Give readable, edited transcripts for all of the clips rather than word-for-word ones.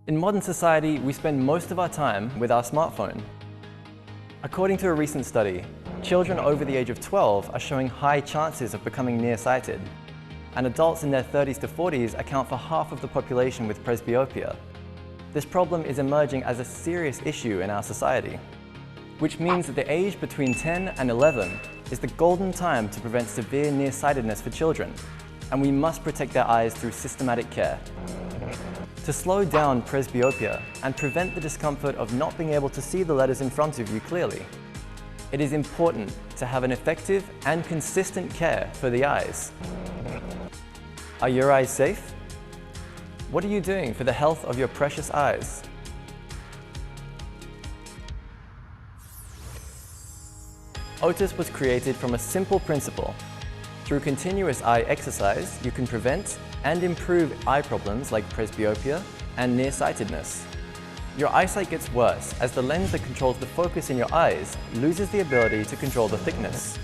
In modern society, we spend most of our time with our smartphone. According to a recent study, children over the age of 12 are showing high chances of becoming nearsighted, and adults in their 30s to 40s account for half of the population with presbyopia. This problem is emerging as a serious issue in our society, which means that the age between 10 and 11 is the golden time to prevent severe nearsightedness for children, and we must protect their eyes through systematic care. To slow down presbyopia and prevent the discomfort of not being able to see the letters in front of you clearly, it is important to have an effective and consistent care for the eyes. Are your eyes safe? What are you doing for the health of your precious eyes? Otus was created from a simple principle. Through continuous eye exercise, you can prevent and improve eye problems like presbyopia and nearsightedness. Your eyesight gets worse as the lens that controls the focus in your eyes loses the ability to control the thickness.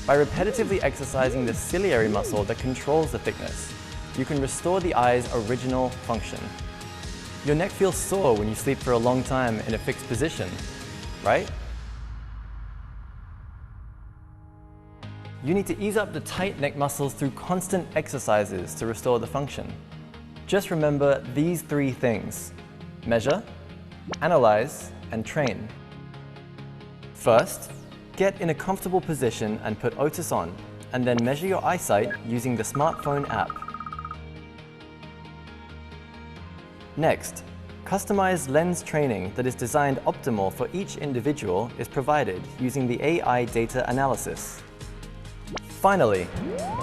By repetitively exercising the ciliary muscle that controls the thickness, you can restore the eye's original function. Your neck feels sore when you sleep for a long time in a fixed position, right? You need to ease up the tight neck muscles through constant exercises to restore the function. Just remember these three things: measure, analyze, and train. First, get in a comfortable position and put Otus on, and then measure your eyesight using the smartphone app. Next, customized lens training that is designed optimal for each individual is provided using the AI data analysis. Finally,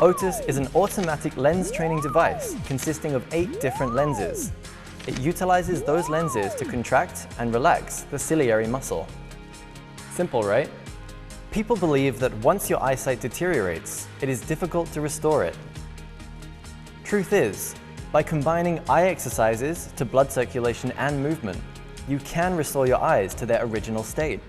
Otus is an automatic lens training device consisting of 8 different lenses. It utilizes those lenses to contract and relax the ciliary muscle. Simple, right? People believe that once your eyesight deteriorates, it is difficult to restore it. Truth is, by combining eye exercises to blood circulation and movement, you can restore your eyes to their original state.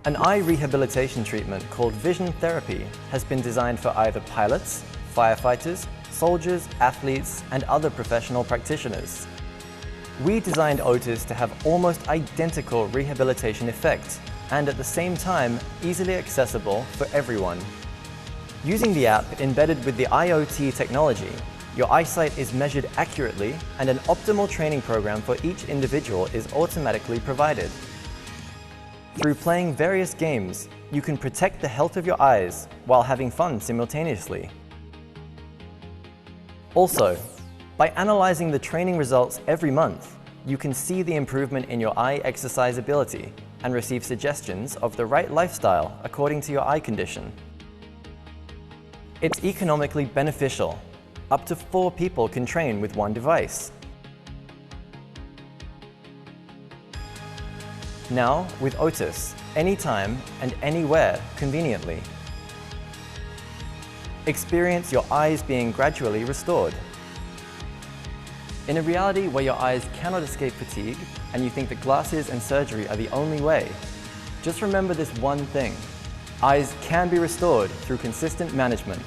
An eye rehabilitation treatment called vision therapy has been designed for either pilots, firefighters, soldiers, athletes, and other professional practitioners. We designed Otus to have almost identical rehabilitation effect and at the same time easily accessible for everyone. Using the app embedded with the IoT technology, your eyesight is measured accurately and an optimal training program for each individual is automatically provided. Through playing various games, you can protect the health of your eyes while having fun simultaneously. Also, by analyzing the training results every month, you can see the improvement in your eye exercise ability and receive suggestions of the right lifestyle according to your eye condition. It's economically beneficial. Up to 4 people can train with one device. Now, with Otus, anytime and anywhere conveniently. Experience your eyes being gradually restored. In a reality where your eyes cannot escape fatigue and you think that glasses and surgery are the only way, just remember this one thing: eyes can be restored through consistent management.